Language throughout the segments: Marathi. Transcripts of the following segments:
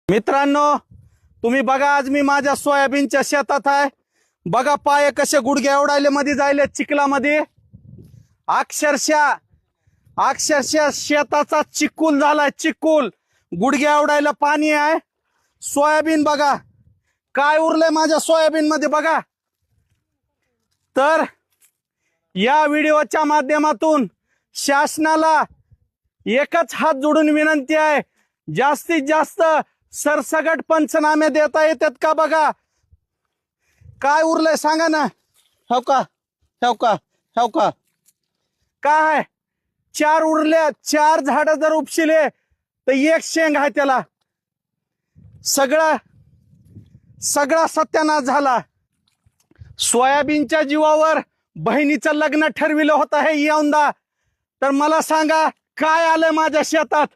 मित्रांनो, तुम्ही बघा, आज मी माझ्या सोयाबीनच्या शेतात आहे. बघा पाय कसे गुडघे एवढाले मध्ये जायले चिखलामध्ये. अक्षरशः शेताचा चिखल झालाय, चिखल. गुडघे एवढायला पाणी आहे. सोयाबीन बघा काय उरलंय माझ्या सोयाबीन मध्ये बघा. तर या व्हिडिओच्या माध्यमातून शासनाला एकच हात जोडून विनंती आहे, जास्तीत जास्त सरसगट पंचनामे देता येतात का बघा. काय उरलंय सांगा ना. हो का काय 4 उरल्या, 4 झाड जर उपशिले तर 1 शेंग आहे त्याला. सगळा सत्यानाश झाला. सोयाबीनच्या जीवावर बहिणीचं लग्न ठरविलं होतं हे यंदा. तर मला सांगा काय आलंय माझ्या शेतात.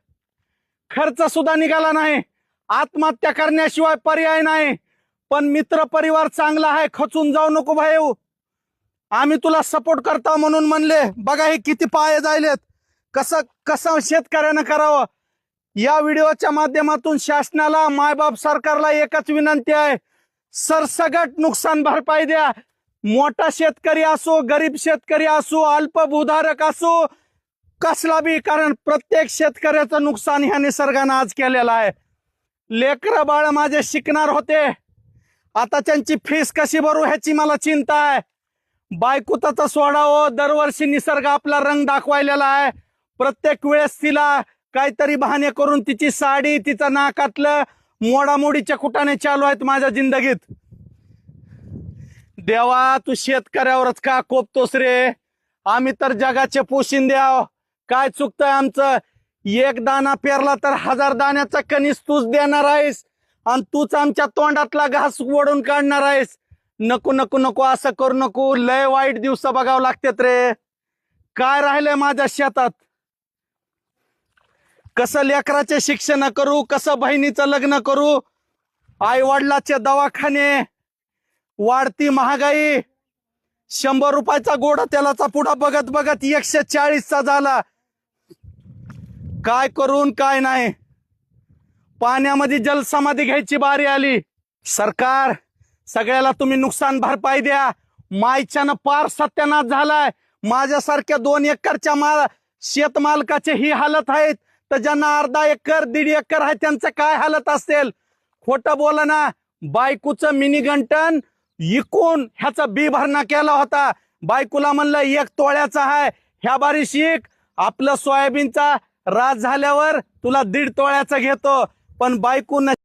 खर्च सुद्धा निघाला नाही, आत्महत्या करण्याशिवाय पर्याय नाही. पण मित्र परिवार चांगला आहे, खचून जाऊ नको भाई, आम्ही तुला सपोर्ट करता म्हणून म्हणले. बघा हे किती पाय जायलेत. कसं शेतकऱ्यानं करावं. या व्हिडिओच्या माध्यमातून शासनाला, मायबाप सरकारला एकच विनंती आहे, सरसगट नुकसान भरपाई द्या. मोठा शेतकरी असो, गरीब शेतकरी असो, अल्पभूधारक असो, कसला बी. कारण प्रत्येक शेतकऱ्याचं नुकसान ह्या निसर्गानं आज केलेलं आहे. लेकरं बाळ माझे शिकणार होते, आता त्यांची फीस कशी भरू ह्याची मला चिंता आहे. बायकोचं सोडावं, दरवर्षी निसर्ग आपला रंग दाखवायलेला आहे. प्रत्येक वेळेस तिला काहीतरी बहाणे करून तिची साडी, तिचं नाकातलं मोडामोडीच्या कुटाने चालू आहेत माझ्या जिंदगीत. देवा, तू शेतकऱ्यावरच का कोपतोस रे. आम्ही तर जगाचे पोशिंदे आहो. काय चुकतंय आमचं. 1 दाना पेरला तर 1000 दाण्याचा कणीस तूच देणार आहेस, आणि तूच आमच्या तोंडातला घास ओढून काढणार आहेस. नको असं करू नको. लय वाईट दिवस बघावं लागतात रे. काय राहिलंय माझ्या शेतात. कसं लेकराचे शिक्षण करू, कसं बहिणीचं लग्न करू. आई वडिलाचे दवाखाने, वाढती महागाई. 100 रुपयाचा गोडा तेलाचा पुडा बघत 140चा झाला. काय करून काय नाही. पाण्यामध्ये जलसमाधी घ्यायची बारी आली. सरकार, सगळ्याला तुम्ही नुकसान भरपाई द्या. मायच्यानं पार सत्यानाश झालाय. माझ्यासारख्या 2 एकरच्या शेतमालकाचे ही हालत आहेत, तर ज्यांना अर्धा एकर 1.5 एकर आहे त्यांचं काय हालत असेल. खोटं बोला ना. बायकोचं मिनी गंटन इकून ह्याचा बी भरणा केला होता. बायकोला म्हणलं 1 तोळ्याचा आहे, ह्या बारी शिक. आपलं सोयाबीनचा राज झाल्यावर तुला 1.5 तोळ्याचा घेतो. पण बायको